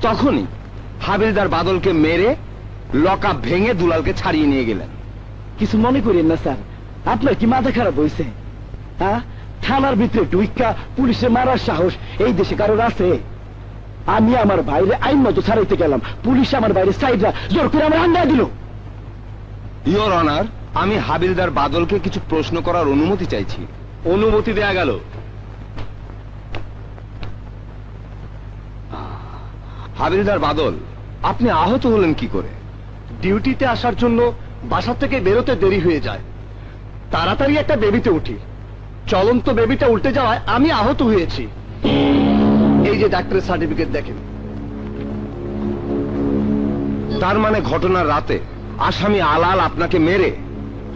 তখনই হাবিলদার বাদলকে মেরে লকআপ ভেঙে দুলালকে ছাড়িয়ে নিয়ে গেলেন। কিছু মনে করেন না স্যার, আপনার কি মাথা খারাপ হয়েছে? হ্যাঁ, থানার ভিতরে ঢুইকা পুলিশে মারার সাহস এই দেশে কারোর আছে? আমি আমার বাইরে আইন মতো ছাড়াইতে গেলাম, পুলিশ আমার বাইরে সাইডরা জোর করে আমার আন্দায় দিল। ইওর অনার, আমি হাবিলদার বাদলকে কিছু প্রশ্ন করার অনুমতি চাইছি। অনুমতি দেয়া গেল। হাবিলদার বাদল, আপনি আহত হলেন কি করে? ডিউটিতে আসার জন্য বাসা থেকে বেরোতে দেরি হয়ে যায়, তাড়াতাড়ি একটা বেবিতে উঠি, চলন্ত বেবিটা উল্টে যাওয়ায় আমি আহত হয়েছি। এই যে ডাক্তারের সার্টিফিকেট দেখেন। তার মানে ঘটনার রাতে আসামি আলাল আপনাকে মেরে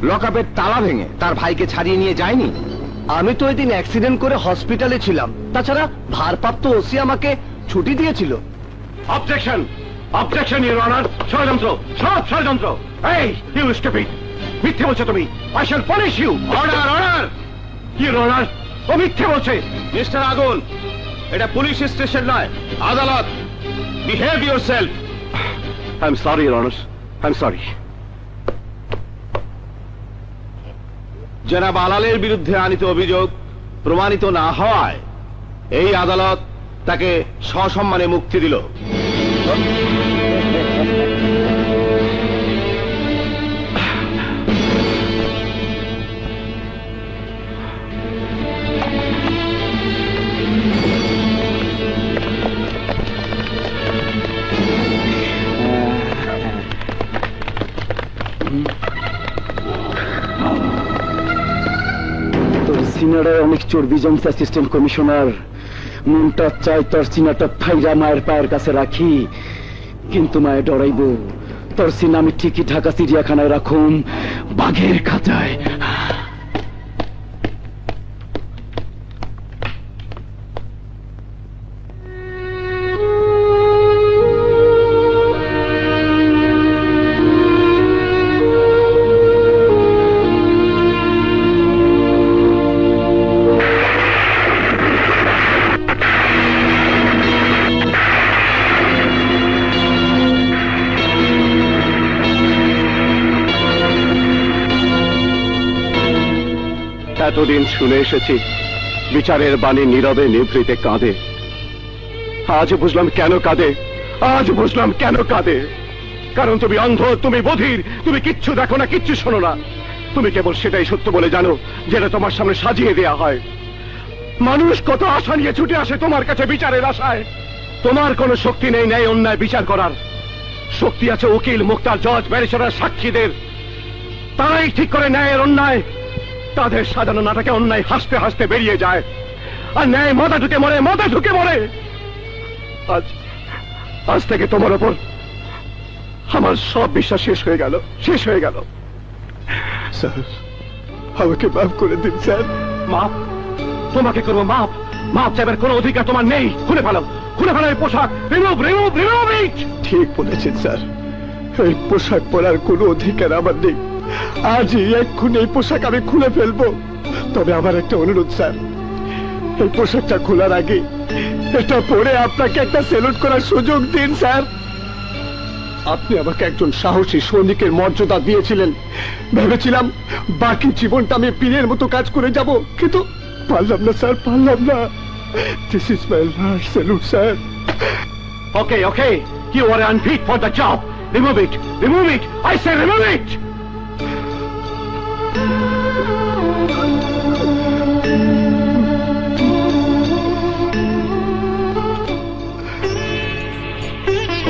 লকআপের তালা ভেঙে তার ভাইকে ছাড়িয়ে নিয়ে যায়নি? আমি তো এদিন অ্যাক্সিডেন্ট করে হসপিটালে ছিলাম, তাছাড়া ভারপ্রাপ্ত ওসি আমাকে ছুটি দিয়েছিল। Objection, objection your honour. ষড়যন্ত্র, সব ষড়যন্ত্র। এই ইউ স্টুপিড, মিথ্যে বলছো তুমি। I shall punish you. Order, order. Your honour, ও মিথ্যে বলছে। মিস্টার আগুন, এটা পুলিশ স্টেশন নয়, আদালত। Behave yourself. I am sorry your honour, I am sorry. জনাব আলালের বিরুদ্ধে আনিত অভিযোগ প্রমাণিত না হওয়ায় এই আদালত তাকে সসম্মানে মুক্তি দিল। তোর সিনারায় অনেক চর্বি জমছে অ্যাসিস্ট্যান্ট কমিশনার। মনটা চাই তোর সিনাটা ফাইরা মায়ের পায়ের কাছে রাখি, কিন্তু মায়ে ডরাইব। তোর সিনা আমি ঠিকই ঢাকা চিড়িয়াখানায় রাখুম, বাঘের খাঁচায়। এতদিন শুনে এসেছি বিচারের বাণী নীরবে নিভৃতে কাঁদে। আজ বুঝলাম কেন কাঁদে, আজ বুঝলাম কেন কাঁদে। কারণ তুমি অন্ধ, তুমি বধির, তুমি কিচ্ছু দেখো না, কিচ্ছু শোনো না। তুমি কেবল সেটাই সত্য বলে জানো যেটা তোমার সামনে সাজিয়ে দেয়া হয়। মানুষ কত আশা নিয়ে ছুটে আসে তোমার কাছে বিচারের আশায়। তোমার কোনো শক্তি নেই ন্যায় অন্যায় বিচার করার। শক্তি আছে উকিল, মুক্তার, জজ, ব্যারিস্টার, সাক্ষীদের। তারাই ঠিক করে ন্যায়ের অন্যায়। তাদের সাজানো নাটকে অন্যায় হাসতে হাসতে বেরিয়ে যায়, আর ন্যায় মাথা ঢুকে মরে, মাথা ঢুকে মরে। আজ আজ থেকে তোমার ওপর আমার সব বিশ্বাস শেষ হয়ে গেল, শেষ হয়ে গেল। স্যার, আমাকে মাফ করে দিন স্যার। মাফ? তোমাকে করবো মাফ? মাফ চাইবার কোনো অধিকার তোমার নেই। খুলে ফেলো, খুলে ফেলো এই পোশাক। রিমুভ, রিমুভ, রিমুভ ইট। ঠিক বলেছেন স্যার, এই পোশাক পরার কোনো অধিকার আমার নেই। আজই এক্ষুনি এই পোশাক আমি খুলে ফেলবো। তবে আমার একটা অনুরোধ স্যার, এই পোশাকটা খোলার আগে এটা পরে আপনাকে একটা সেলুট করার সুযোগ দিন স্যার। আপনি আমাকে একজন সাহসী সৈনিকের মর্যাদা দিয়েছিলেন, ভেবেছিলাম বাকি জীবনটা আমি পীরের মতো কাজ করে যাব, কিন্তু পারলাম না স্যার, পারলাম না। This is my last salute sir. Okay, okay, you are unfit for the job. Remove it, remove it, I say remove it.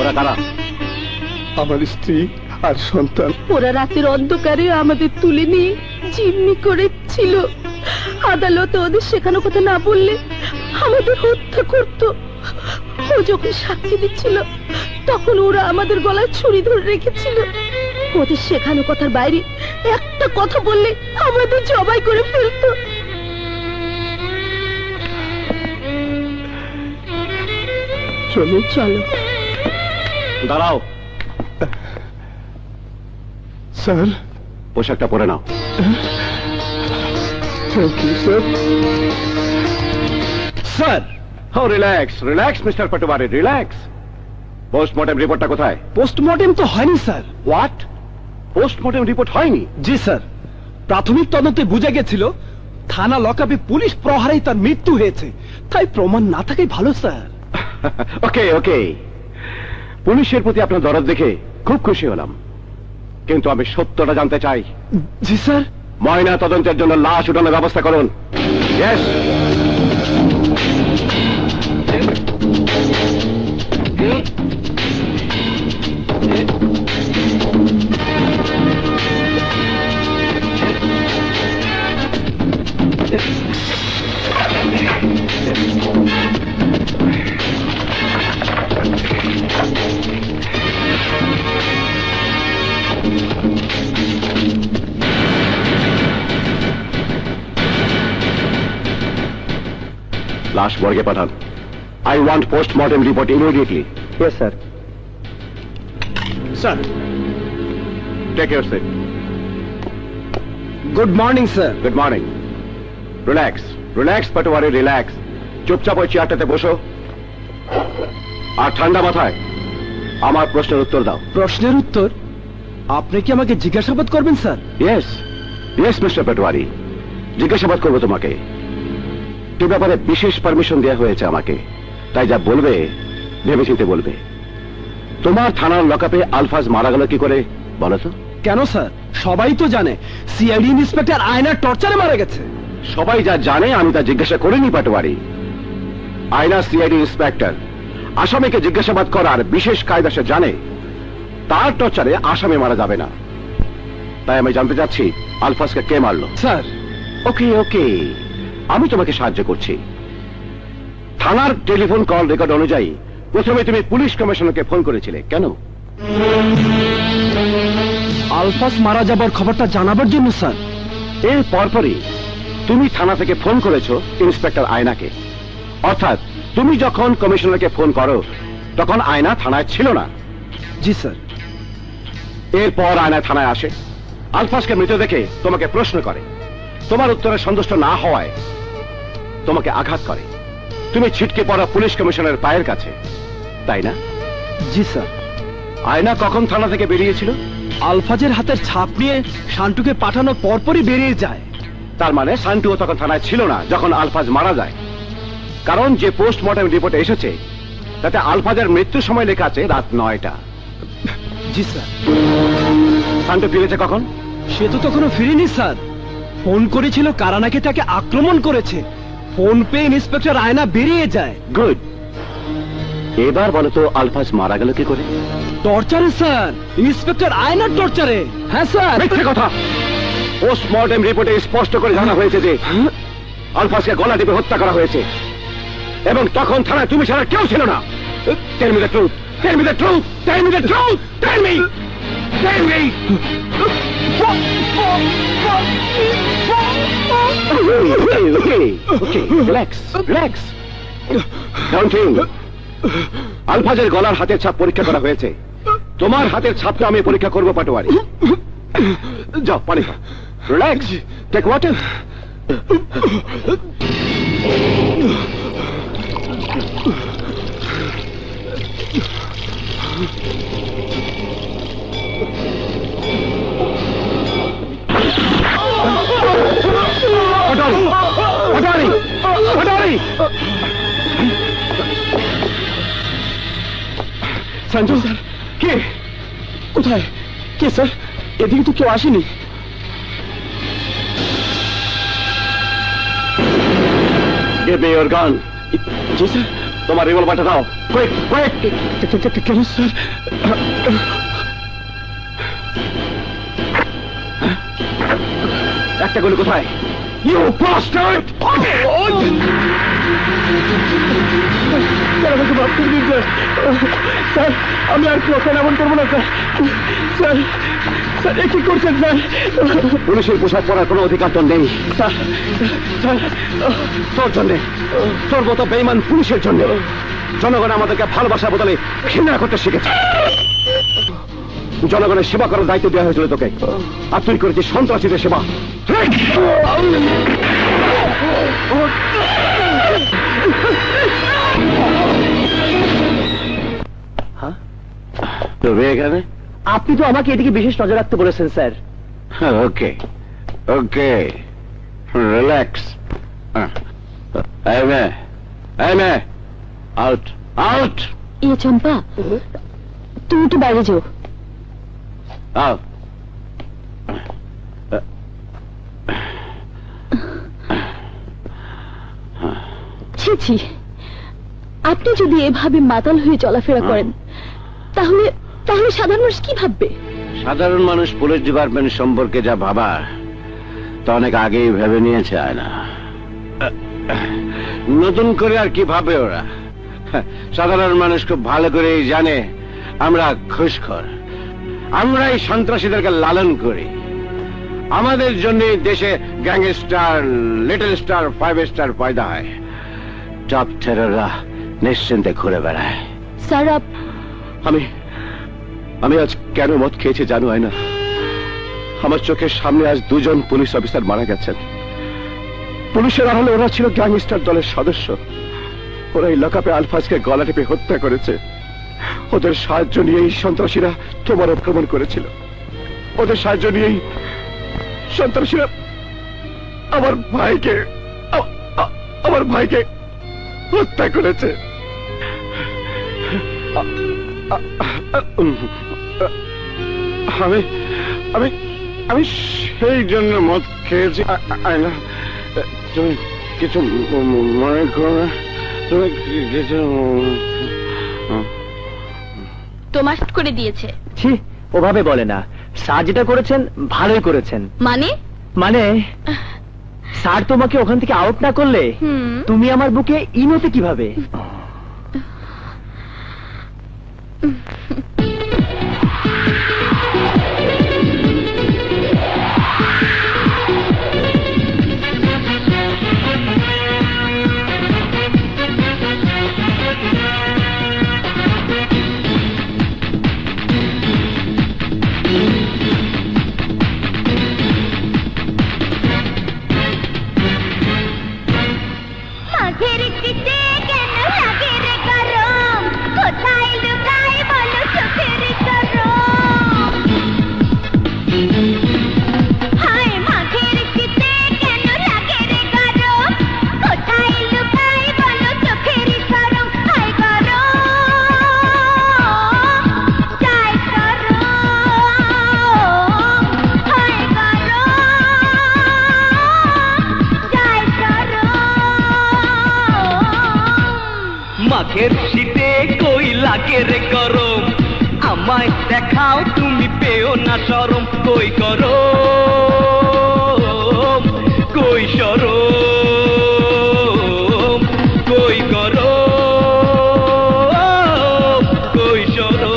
ওরা কারা? আমার স্ত্রী আর সন্তান। ওরা রাতের অন্ধকারে আমাদের তুলে নিয়ে জিম্মি করেছিল। আদালতে ওদের শেখানো কথা না বললে আমাদের হত্যা করত। ও যখন সাক্ষী দিচ্ছিল তখন ওরা আমাদের গলায় ছুরি ধরে রেখেছিল। ওদের শেখানো কথার বাইরে একটা কথা বললে আমাদের জবাই করে ফেলতো। চলো, চলো। দাঁড়াও স্যার, পোশাকটা পরে নাও। Thank you sir. Sir, relax, relax mister Patwari, relax. Postmortem রিপোর্টটা কোথায়? পোস্টমর্টেম তো হয়নি স্যার। হোয়াট? পোস্টমর্টেম রিপোর্ট হয়নি? জি স্যার, প্রাথমিক তদন্তে বুঝা গেছিল থানা লকআপে পুলিশ প্রহারেই তার মৃত্যু হয়েছে, তাই প্রমাণ না থাকাই ভালো স্যার। ওকে ওকে, পুলিশের প্রতি আপনার দরদ দেখে খুব খুশি হলাম, কিন্তু আমি সত্যটা জানতে চাই। জি স্যার। ময়না তদন্তের জন্য লাশ উঠানোর ব্যবস্থা করুন। ইয়েস। লাশ মর্গে পাঠান। I want postmortem report immediately. Yes sir. Sir, take your seat. Good morning sir. Good morning. Relax relax Patwari, relax. চুপচাপ ওই চেয়ারটাতে বসো আর ঠান্ডা মাথায় আমার প্রশ্নের উত্তর দাও। প্রশ্নের উত্তর? আপনি কি আমাকে জিজ্ঞাসাবাদ করবেন sir? Yes yes mister Patwari, জিজ্ঞাসাবাদ করবো তোমাকে। তো ব্যাপারে বিশেষ পারমিশন দেওয়া হয়েছে আমাকে, তাই যা বলবে ভেবেচিন্তে বলবে। তোমার থানার লকআপে আলফাজ মারা গেল কি করে বলো তো? কেন স্যার, সবাই তো জানে সিআইডি ইন্সপেক্টর আয়নার টর্চারে মারা গেছে। সবাই যা জানে আমি তা জিজ্ঞাসা করিনি পাটোয়ারি। আয়না সিআইডি ইন্সপেক্টর, আসামিকে জিজ্ঞাসাবাদ করার বিশেষ কায়দা সে জানে। তার টর্চারে আসামি মারা যাবে না, তাই আমি জানতে চাচ্ছি আলফাজকে কে মারলো। স্যার, ওকে ওকে, আমি তোমাকে সাহায্য করছি। থানার টেলিফোন কল রেকর্ড অনুযায়ী প্রথমে তুমি পুলিশ কমিশনারকে ফোন করেছিলে, কেন? আলফাজ মারা যাবার খবরটা জানাবার জন্য স্যার। এর পরপরই তুমি থানা থেকে ফোন করেছো ইন্সপেক্টর আয়নাকে, অর্থাৎ তুমি যখন কমিশনারকে ফোন করো তখন আয়না থানায় ছিল না। জি স্যার। এরপর আয়না থানায় আসে, আলফাজকে মৃত দেখে তোমাকে প্রশ্ন করে। তোমার উত্তরে সন্তুষ্ট না হওয়ায় তোমাকে আঘাত করে। তুমি ছিটকে পড়া পুলিশ কমিশনারের পায়ের কাছে, তাই না? জি স্যার। আয়না কখন থানা থেকে বেরিয়েছিল? আলফাজের হাতের ছাপ নিয়ে শান্টুকে পাঠানোর পরপরই বেরিয়ে যায়। তার মানে শান্টুও তখন থানায় ছিল না যখন আলফাজ মারা যায়, কারণ যে পোস্টমর্টেম রিপোর্টে এসেছে তাতে আলফাজের মৃত্যুর সময় লেখা আছে রাত 9টা। জি স্যার। শান্টু ফিরেছে কখন? সে তো তখনও ফিরেনি স্যার। ফোন করেছিল কারা নাকি তাকে আক্রমণ করেছে। ফোন পেয়ে ইন্সপেক্টর আয়না বেরিয়ে যায়। গুড। এবার বলো তো আলফাজ মারা গেল কি করে? টর্চারে স্যার, ইন্সপেক্টর আয়নার টর্চারে। হ্যাঁ স্যার। মিথ্যে কথা। পোস্টমর্টেম রিপোর্টে স্পষ্ট করে জানা হয়েছে যে আলফাজকে গলা টিপে হত্যা করা হয়েছে, এবং তখন থানায় তুমি ছাড়া কেউ ছিল না। Tell me the truth, tell me the truth, tell me the truth, tell me, tell me. Okay, relax relax. Counting. আলফাজের গলার হাতের ছাপ পরীক্ষা করা হয়েছে, তোমার হাতের ছাপটা আমি পরীক্ষা করবো পাটোয়ারি। যাও পানি খাও। Relax, take water. Patwari, Patwari, Patwari. Sanju sir. কে? কোথায়? কে স্যার? এদিকে তো কেউ আসেনি। Give me your gun. জি স্যার। তোমার রিভলভারটা দাও, কুইক কুইক। কেন স্যার? একটা গুলি কোথায়? You bastard! আমাকে মাফ করে দিন স্যার। স্যার, আমি আর কখন এমন করবো না স্যার। স্যার, স্যার এ কি করছেন স্যার? পুলিশের পোশাক পরার কোনো অধিকার তোর নেই। স্যার, স্যার, তোর জন্যে, তোর মতো বেঈমান পুলিশের জন্য জনগণ আমাদেরকে ভালোবাসার বদলে ঘৃণা করতে শিখেছে। জনগণের সেবা করার দায়িত্ব দেওয়া হয়েছিল তোকে, আর তুই করেছিস সন্ত্রাসীদের সেবা। হ্যাঁ? তুমি এখানে? আপনি তো আমাকে এদিকে বিশেষ নজর রাখতে বলেছেন sir. Okay okay, relax. Out out. Champa, তুমি তো বাইরে যাও। আউট। ছি ছি, আপনি যদি এভাবে মাতাল হয়ে চলাফেরা করেন তাহলে তাহলে সাধারণ মানুষ কি ভাববে? সাধারণ মানুষ পুলিশ ডিপার্টমেন্ট সম্পর্কে যা ভাবা তা অনেক আগেই ভেবে নিয়েছে। আয়না, নতুন করে আর কি ভাবে ওরা? সাধারণ মানুষ খুব ভালো করেই জানে আমরা ঘুষখোর, আমরা এই সন্ত্রাসীদেরকে লালন করি। আমাদের জন্য দেশে গ্যাংস্টার, লিটল স্টার, 5 স্টার পয়দা হয়। টপ টেরররা নিশ্চিন্তে ঘুরে বেড়ায়। স্যার, আমি আজ কেন মদ খেয়েছি জানো আয়না? আমার চোখের সামনে আজ 2 জন পুলিশ অফিসার মারা গেছেন। পুলিশের আড়ালে ওরা ছিল গ্যাংস্টার দলের সদস্য। ওরা এই লকআপে আলফাজকে গলা টিপে হত্যা করেছে। ওদের সাহায্য নিয়েই সন্ত্রাসীরা তোমার আক্রমণ করেছিল। ওদের সাহায্য নিয়েই সন্ত্রাসীরা আমার ভাইকে হত্যা করেছে। আমি আমি আমি সেই জন্য মদ খেয়েছি। আয়না, তুমি কিছু মনে করো না? তুমি কিছু তোমার করে দিয়েছে। ছি, ওভাবে বলে না। স্যার যেটা করেছেন ভালোই করেছেন। মানে স্যার তোমাকে ওখান থেকে আউট না করলে তুমি আমার বুকে ইনোতে কিভাবে? মাঘের শীতে কই লাগে রে গরম, আমায় দেখাও তুমি পেও না শরম। কই গরম, কই শরম, কই গরম, কই শরম।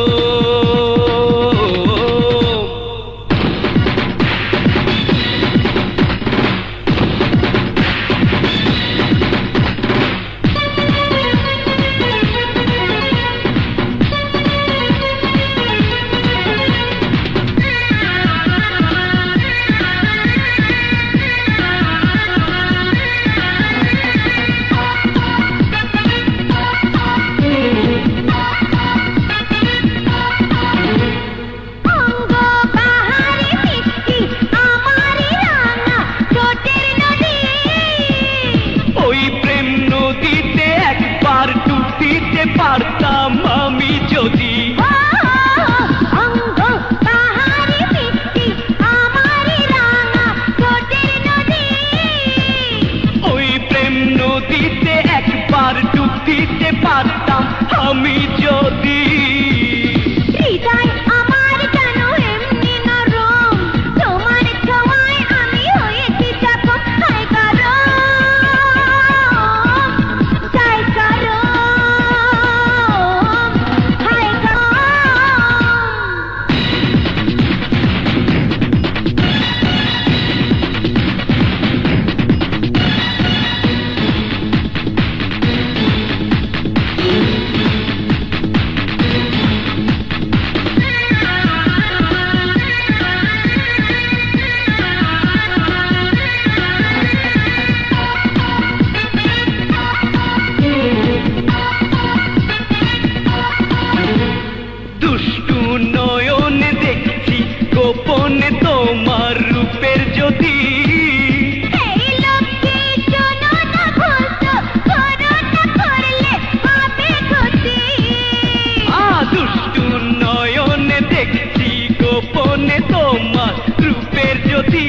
তোমার রূপের জ্যোতি।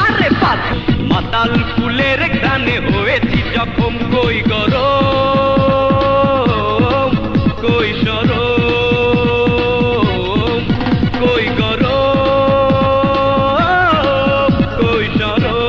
আরে পাখি মাতাল ফুলের গানে হয়েছি যখন কই গরম কই সরম কই গরম কই সরম।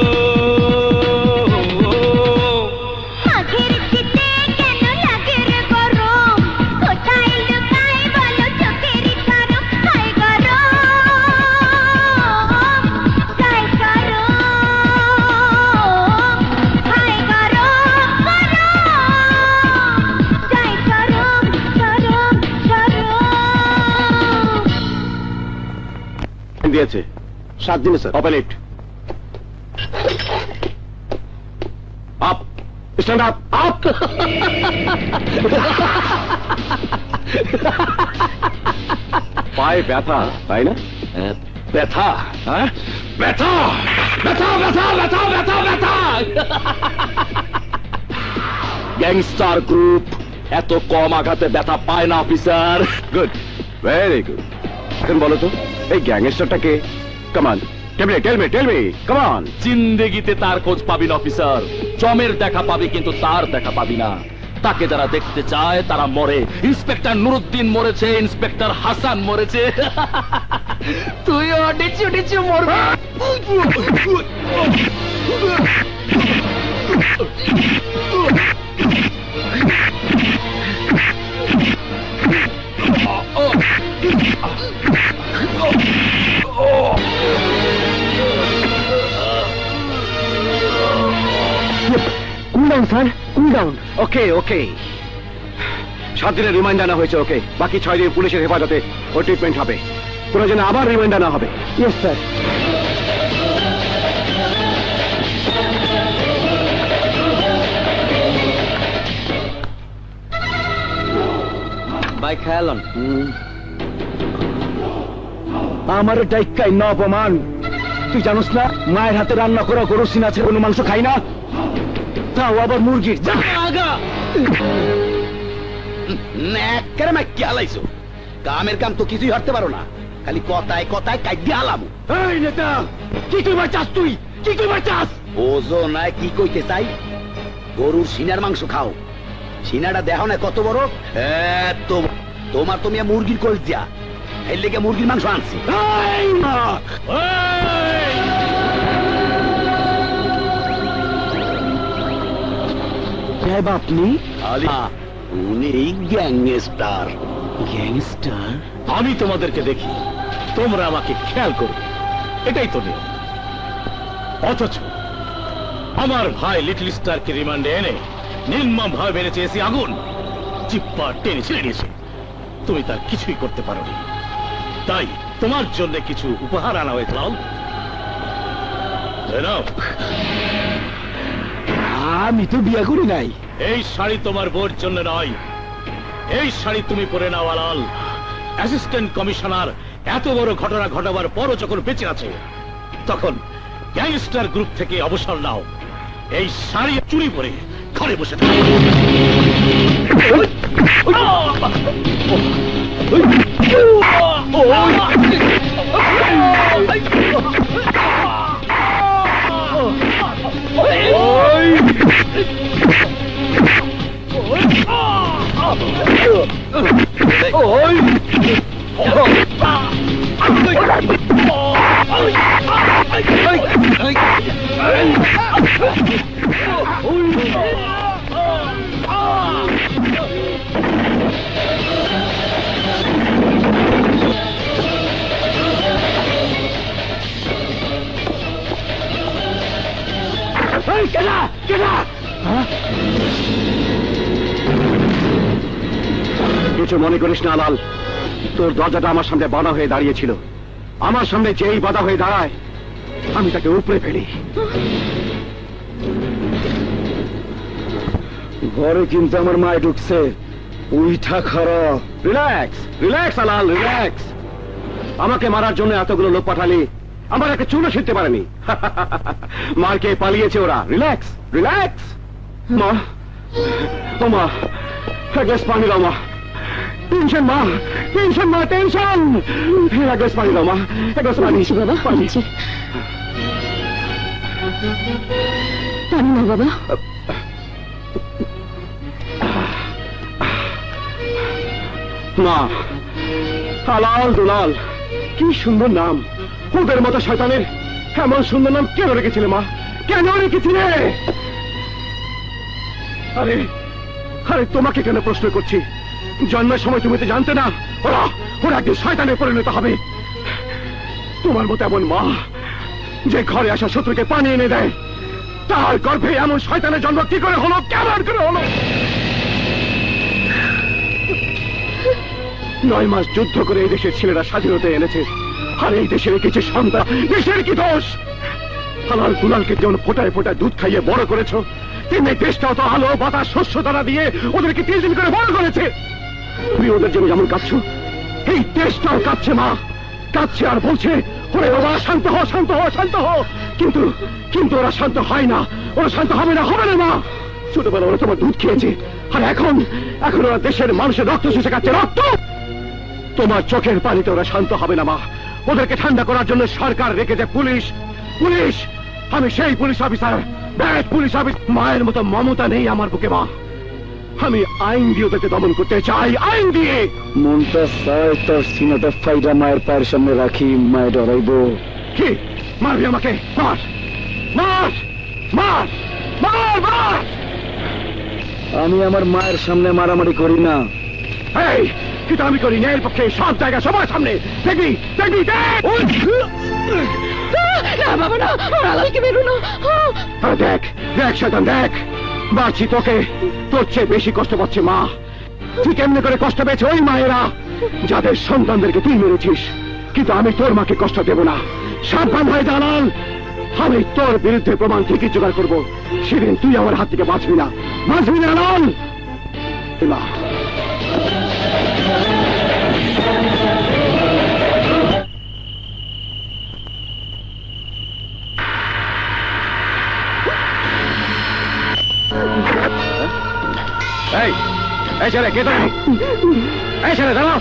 দিয়েছে 7 দিনে sir. Open it. Up, stand up, up. পায়ে ব্যথা তাই না? ব্যথা, হ্যাঁ, ব্যথা ব্যথা ব্যথা ব্যথা ব্যথা ব্যথা। গ্যাংস্টার গ্রুপ এত কম আঘাতে ব্যথা পায় না অফিসার। Good, very good. এখন বলো তো এই গ্যাংস্টারটাকে? কামান, টেল মি, কামান। জিন্দেগিতে তার খোঁজ পাবি না অফিসার। জমের দেখা পাবি কিন্তু তার দেখা পাবি না। তাকে যারা দেখতে চায় তারা মরে। ইন্সপেক্টর নুরুদ্দিন মরেছে, ইন্সপেক্টর হাসান মরেছে, তুইও ডিচু ডিচু মরবি। Cool down sir, cool down. Okay okay, 7 দিনের রিমাইন্ড আনা হয়েছে ওকে। বাকি 6 দিন পুলিশের হেফাজতে ওর ট্রিটমেন্ট হবে। কোনো যেন আবার রিমাইন্ড আনা হবে। Yes sir. ভাই খেয়ালন আমার ডাইকাই ন অপমান। তুই জানোস না মায়ের হাতে রান্না করা গরু সিনাছে কোনো মাংস খাই না, তাও আবার মুরগির। যা আগা নেকের মাইকে আলাইছো। কামের কাম তো কিছুই হারতে পারো না, খালি কথায় কথায় কাইদি আলামু। এই নেতা, কি কইবার চাস তুই? কি কইবার চাস? ওজো নাই কি কইতে চাই? গরুর সিনার মাংস খাও। সিনাটা দেখো না কত বড়। তোমার তো মিয়া মুরগির কলজা, এর লেগে মুরগির মাংস আনছি। এই মা, এই আপনি উনি গ্যাংস্টার। গ্যাংস্টার? আমি তোমাদেরকে দেখি, তোমরা আমাকে খেয়াল করবে, এটাই তো নিয়ম। অথচ আমার ভাই লিটল স্টারকে রিমান্ডে এনে নির্মম ভাবে বেড়েছে এসি আগুন, চিপ্পা টেনে ছিঁড়ে নিয়েছে। তুমি তার কিছুই করতে পারোনি, তাই তোমার জন্য কিছু উপহার আনা হয়েছে। আমি তো বিয়ে করি নাই। এই শাড়ি তোমার বোর জন্য নয়, এই শাড়ি তুমি পরে নাও আলাল। অ্যাসিস্ট্যান্ট কমিশনার এত বড় ঘটনা ঘটাবার পরও যখন বেঁচে আছে, তখন গ্যাংস্টার গ্রুপ থেকে অবসর নাও। এই শাড়ি চুরি পরে ঘরে বসে থাকো। কিছু মনে করিস না লাল, তোর দরজাটা আমার সামনে বাধা হয়ে দাঁড়িয়েছিল। আমার সামনে যেই বাধা হয়ে দাঁড়ায় আমি তাকে উপড়ে ফেলি। ঘরে কিন্তু আমার মায় ঢুকছে, উইঠা খারাপ। রিল্যাক্স রিল্যাক্স আলাল, রিল্যাক্স। আমাকে মারার জন্য এতগুলো লোক পাঠালি, আমার একটা চুলো ছিঁড়তে পারেনি। মারকে পালিয়েছে ওরা। Relax relax. মা, ও মা, এক গ্লাস পানি দাও মা। টেনশন মা, টেনশন মা, টেনশন। এক গ্লাস পানি দাও মা, এক গ্লাস পানি। বাবা পানি। পানি না বাবা। মা, হালাল দুলাল, কি সুন্দর নাম। ওদের মতো শয়তানের এমন সুন্দর নাম কেন রেখেছিলে মা? কেন রেখেছিলে? আরে আরে তোমাকে কেন প্রশ্ন করছি? জন্মের সময় তুমি তো জানতে না ওরা ওরা একদিন শয়তানে পরিণত হবে। তোমার মতো এমন মা যে ঘরে আসা শত্রুকে পানি এনে দেয়, তার গর্ভে এমন শয়তানের জন্ম কি করে হলো? কেমন করে হলো? 9 মাস যুদ্ধ করে এই দেশের ছেলেরা স্বাধীনতা এনেছে, আর এই দেশে রেখেছে সন্তান। দেশের কি দোষ? হালাল দুলালকে যেমন ফোটায় ফোটায় দুধ খাইয়ে বড় করেছো, তেমনি দেশটাও তো আলো বাতাস শস্য দানা দিয়ে ওদেরকে 3 দিন করে বড় করেছে। তুমি ওদের জন্য যেমন কাঁদছো, এই দেশটাও কাঁদছে মা, কাঁদছে আর বলছে ওরে বাবা শান্ত হও, শান্ত হও, শান্ত হও। কিন্তু কিন্তু ওরা শান্ত হয় না, ওরা শান্ত হবে না, হবে না মা। ছোটবেলা ওরা তোমার দুধ খেয়েছে, আর এখন এখন ওরা দেশের মানুষের রক্ত শুষে খাচ্ছে, রক্ত। তোমার চোখের পানিতে ওরা শান্ত হবে না মা। ওদেরকে ঠান্ডা করার জন্য সরকার রেখেছে পুলিশ। পুলিশ, আমি সেই police officer, bad police officer. মায়ের মতো মমতা নেই আমার বুকে মা। আমি আইন দিয়ে ওদেরকে দমন করতে চাই, আইন দিয়ে। মনটা চায় তোর সিনাটা ফাইডা মায়ের পায়ের সামনে রাখি, মায়ের ডরাইব। কি মারবি আমাকে? মার মার মার মার মার। আমি আমার মায়ের সামনে মারামারি করি না। এই কিন্তু আমি করি ন্যায়ের পক্ষে, সব জায়গায় সবার সামনে। দেখবি দেখবি দেখ। না বাবা না, হালালকে বেরো না। আরে দেখ দেখ শয়তান দেখ, বাঁচি তোকে, তোর চেয়ে বেশি কষ্ট পাচ্ছে মা। তুই কেমনে করে কষ্ট পেয়েছে ওই মায়েরা যাদের সন্তানদেরকে তুই মেরেছিস। কিন্তু আমি তোর মাকে কষ্ট দেব না। সাবধান হয়ে জানাল, আমি তোর বিরুদ্ধে প্রমাণ ঠিকই জোগাড় করবো। সেদিন তুই আমার হাত থেকে বাঁচবি না, বাঁচবি না লাল। মা এই এই ছেলে কে তুমি? এই ছেলে দাঁড়াও।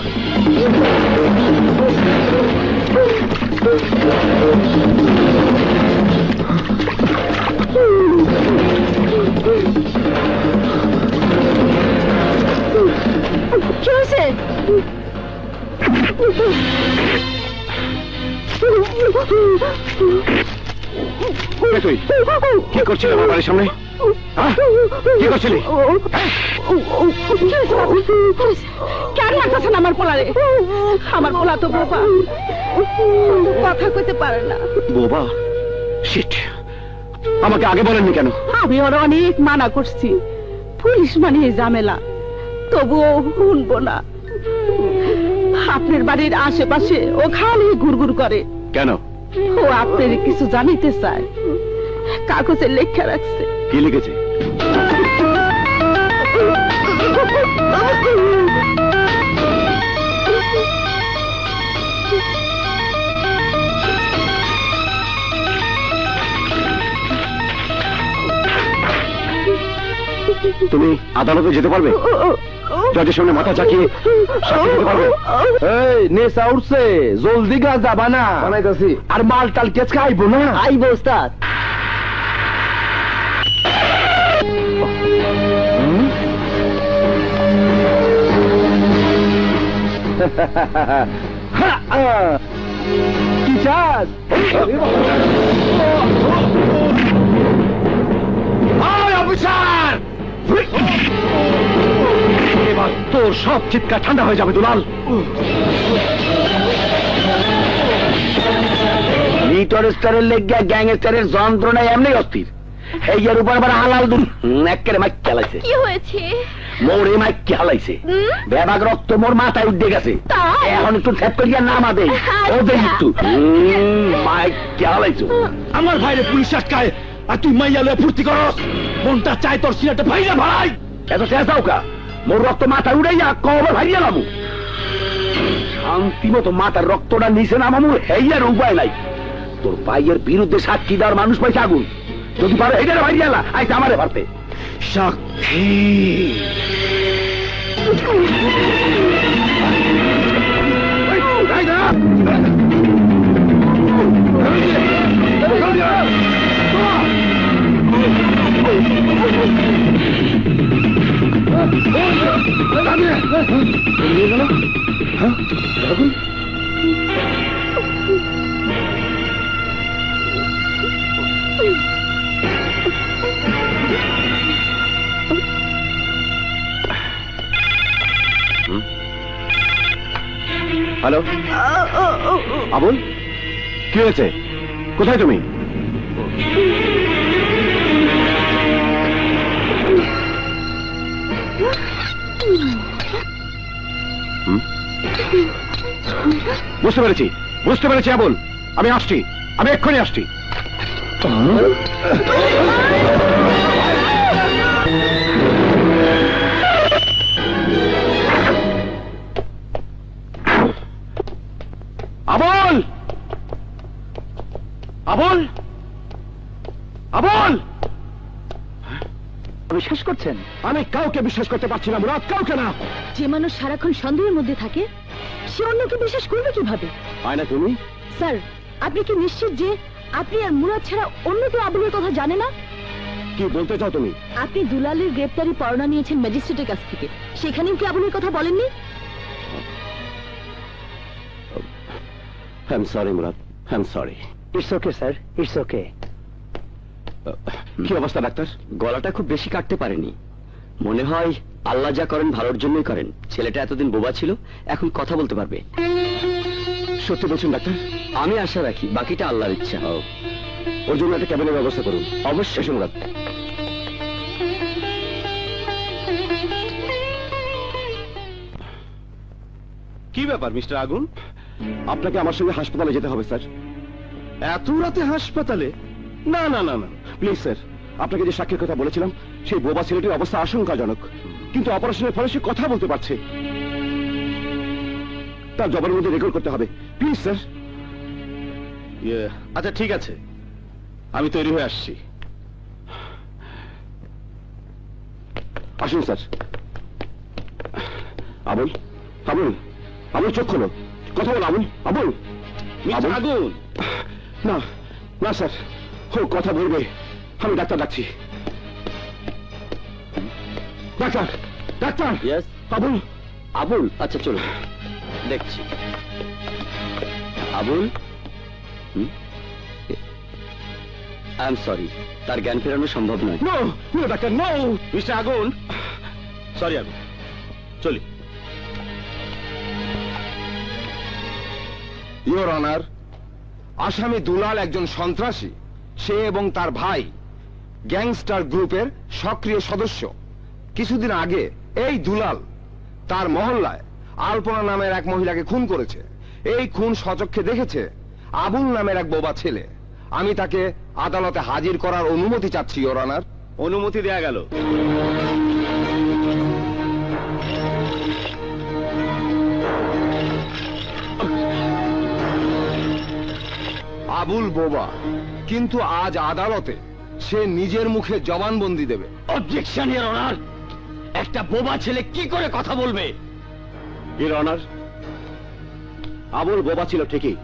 কি হয়েছে? কে তুই? কি করছিলি আমার বাড়ির সামনে? কি করছিলি? কেন লাগতেছেন আমার পোলারে? আমার পোলা তো বোবা, কথা কইতে পারে না। বোবা? শিট, আমাকে আগে বলেননি কেন? আমি ওরা অনেক মানা করছি, পুলিশ মানে ঝামেলা, তবুও শুনবো না। আপনার বাড়ির আশেপাশে ও খালি ঘুরঘুর করে। কেন? ও আপনার কিছু জানিতে চায়, কাগজে লেখা রাখছে। কি লিখেছে? তুমি আদালতে যেতে পারবে? জজের সামনে মাথা চাকিয়ে সাক্ষী দিতে পারবে? এই নেশা উঠছে, জলদি গা যাবা না? বানাইতাছি। আর মাল টাল কেস খাইবো না? আইবো ওস্তাদ। কি চাস? অফিসার, এবার তোর সব চিৎকার ঠান্ডা হয়ে যাবে দুলাল। লিটরেস্টারের লেগিয়া গ্যাংস্টারের যন্ত্রণায় এমনি অস্থির। এইয়ার উপর আবার হালাল দুল একেবারে মাইক খেলাইছে। কি হয়েছে? মোরে মাইক খেলাইছে, বেবাগ রক্ত মোর মাথায় উঠে গেছে। এখন একটু ঠেপ করিয়া নামা দেই, ওদের একটু মাইক খেলাইছো। আমার ভাইরে পুলিশ আটকায় আর তুই মাইয়া লয়ে ফুর্তি করস? মনটা চাই তোর সিনাটা ভাইয়া ভাই। এত চেষ্টাও কা, মোর রক্ত মাথায় উড়াইয়া কবে ভাইয়া নামু। শান্তি মতো মাথার রক্তটা নিচে নামামু, হেয়ার উপায় নাই। তোর ভাইয়ের বিরুদ্ধে সাক্ষী দেওয়ার মানুষ পাইছে আগুন। যদি পারে হেডারে ভাইয়া আইতে আমারে পারতে। সাক্ষী হ্যালো আবুল, কি হয়েছে? কোথায় তুমি? বুঝতে পেরেছি আবুল, আমি আসছি, আমি এক্ষুনি আসছি। আবুল, আবুল, আবুল, বিশ্বাস করছেন? আমি কাউকে বিশ্বাস করতে পারছি না মুরাদ, কাউকে না। যে মানুষ সারাক্ষণ সন্দেহের মধ্যে থাকে সে অন্যকে বিশ্বাস করবে কিভাবে? আয়না তুমি? স্যার, আপনি কি নিশ্চিত যে আপনি আর মুরাদ ছাড়া অন্য কেউ আবুলের কথা জানে না? কি বলতে চাও তুমি? আপনি দুলালের গ্রেপ্তারি পরোয়ানা নিয়েছেন ম্যাজিস্ট্রেটের কাছ থেকে, সেখানেও কি আবুলের কথা বলেননি? I am sorry Murad, I am sorry. It's okay sir, it's okay. কি অবস্থা ডাক্তার? গলাটা খুব বেশি কাটতে পারেনি, মনে হয় আল্লাহ যা করেন ভালোর জন্যই করেন। ছেলেটা এতদিন বোবা ছিল, এখন কথা বলতে পারবে। সত্যি বলছেন ডাক্তার? আমি আশা রাখি, বাকিটা আল্লাহর ইচ্ছা। ওর জন্য একটা ক্যাবিনের ব্যবস্থা করুন। অবশ্যই মুরাদ। কি ব্যাপার মিস্টার আগুন? আপনাকে আমার সঙ্গে হাসপাতালে যেতে হবে স্যার। এত রাতে হাসপাতালে? না না না না, প্লিজ স্যার, আপনাকে যে সাক্ষীর কথা বলেছিলাম সেই বোবা ছেলেটির অবস্থা আশঙ্কাজনক, কিন্তু অপারেশনের ফলে সে কথা বলতে পারছে। তার জবানের মধ্যে রেকর্ড করতে হবে, প্লিজ স্যার। আচ্ছা ঠিক আছে, আমি তৈরি হয়ে আসছি। আসুন স্যার। আবুল, আবুল, আবুল চোখ খোলো, কথা বল আবুল, আবুল। মিস্টার আগুন। না না স্যার, ও কথা বলবে, আমি ডাক্তার ডাকছি। Doctor, doctor. Yes Abul, Abul, আচ্ছা চলো দেখছি। আবুল, আই এম সরি, তার জ্ঞান ফেরানো সম্ভব নয়। No no doctor, no. Mister Agun, sorry Agun, চলি। ইওর অনার, আসামি দুলাল একজন সন্ত্রাসী। সে এবং তার ভাই গ্যাংস্টার গ্রুপের সক্রিয় সদস্য। কিছুদিন আগে এই দুলাল তার মহল্লায় আলপনা নামের এক মহিলাকে খুন করেছে। এই খুন স্বচক্ষে দেখেছে আবুল নামের এক বোবা ছেলে। আমি তাকে আদালতে হাজির করার অনুমতি চাচ্ছি ইওর অনার। অনুমতি দেয়া গেল। আবুল বোবা, কিন্তু আজ আদালতে সে নিজের মুখে জবানবন্দি দেবে। অবজেকশন ইওর অনার, একটা বোবা ছেলে কি করে কথা বলবে? ইওর অনার, আবুল বোবা ছিল ঠিকই,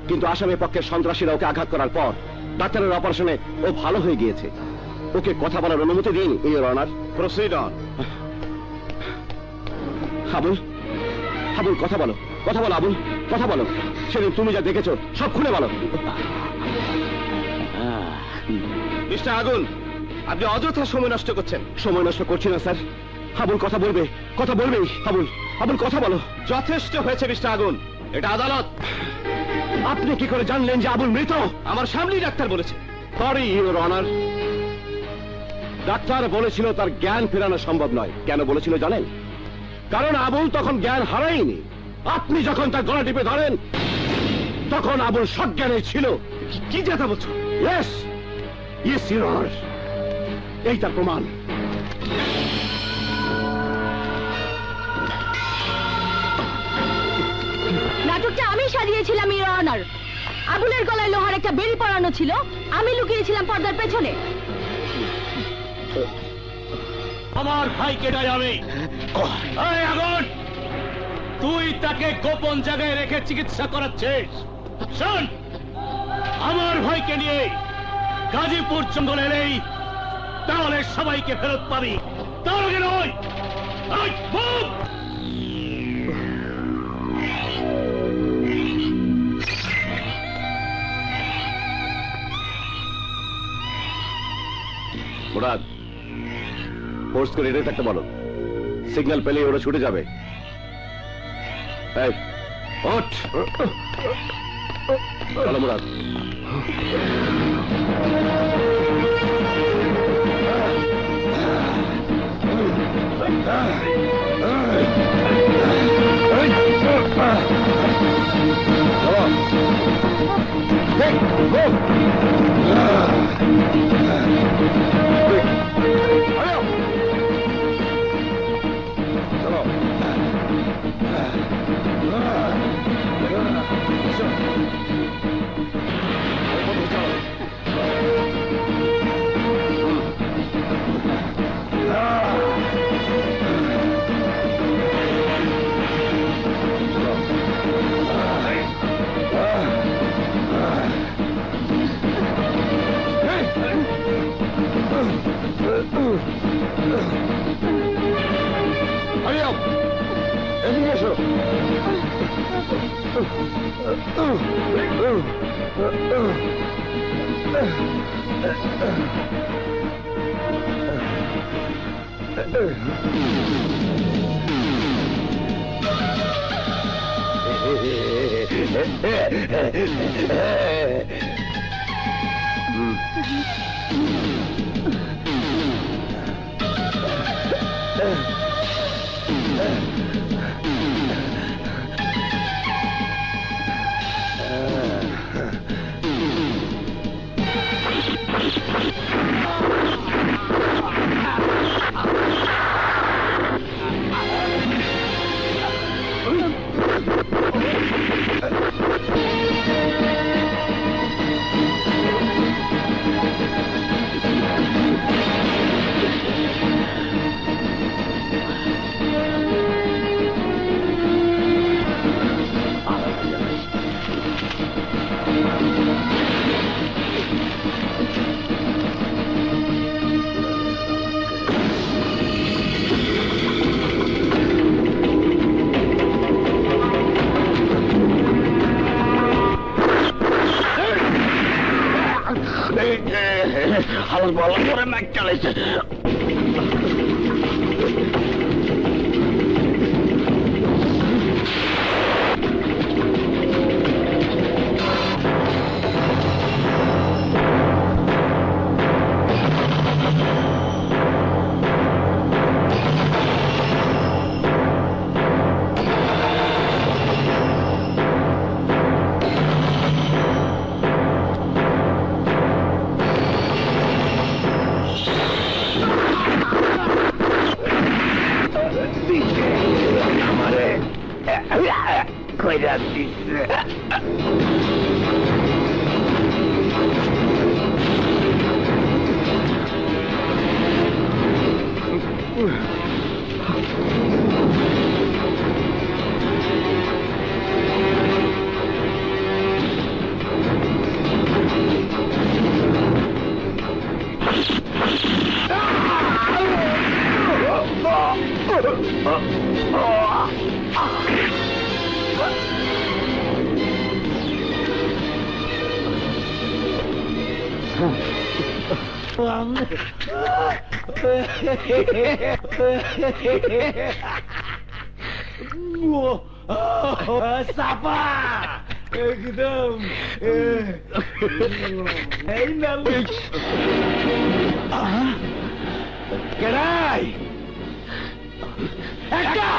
কিন্তু আসামি পক্ষের সন্ত্রাসীরা ওকে আঘাত করার পর ডাক্তারের অপারেশনে ও ভালো হয়ে গিয়েছে। ওকে কথা বলার অনুমতি দিন your honour. Proceed on. Abul, Abul কথা বলো, কথা বলো আবুল, কথা বলো। সেদিন তুমি যা দেখেছো সব খুলে বলো। মিস্টার আগুন, আপনি অযথা সময় নষ্ট করছেন। সময় নষ্ট করছি না স্যার, আবুল কথা বলবে, কথা বলবেই। আবুল, আবুল কথা বলো। যথেষ্ট হয়েছে মিস্টার আগুন, এটা আদালত। আপনি কি করে জানলেন যে আবুল মৃত? আমার সামনেই ডাক্তার বলেছে। সরি ইওর অনার, ডাক্তার বলেছিল তার জ্ঞান ফেরানো সম্ভব নয়। কেন বলেছিল জানেন? কারণ আবুল তখন জ্ঞান হারায়নি। আপনি যখন তার গলা টিপে ধরেন তখন আবুল সজ্ঞানে ছিল। কি কথা বলছো? ইয়েস, ইয়েস ইওর অনার, এই তার প্রমাণ। নাটকটা আমি সাজিয়েছিলাম ইওর অনার। আবুলের গলায় লোহার একটা বেড়ি পরানো ছিল, আমি লুকিয়েছিলাম পর্দার পেছনে। আমার ভাইকে ডাই আমি। এই আগুন, তুই তাকে গোপন জায়গায় রেখে চিকিৎসা করাচ্ছিস। শোন, আমার ভাইকে নিয়ে গাজীপুর জঙ্গলে এলেই তাহলে সবাইকে ফেরত পাবি, তাহলে নয়। এই, move! মুরাদ, ফোর্স করে এটাই থাকতে বলো, সিগন্যাল পেলেই ওরা ছুটে যাবে। এই, ওঠ! চলো মুরাদ। হালাল বলা করে ম্যাক চালাইছে। কইরা দিছে। সাপা একদম এই না কেডাই একটা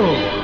Oh,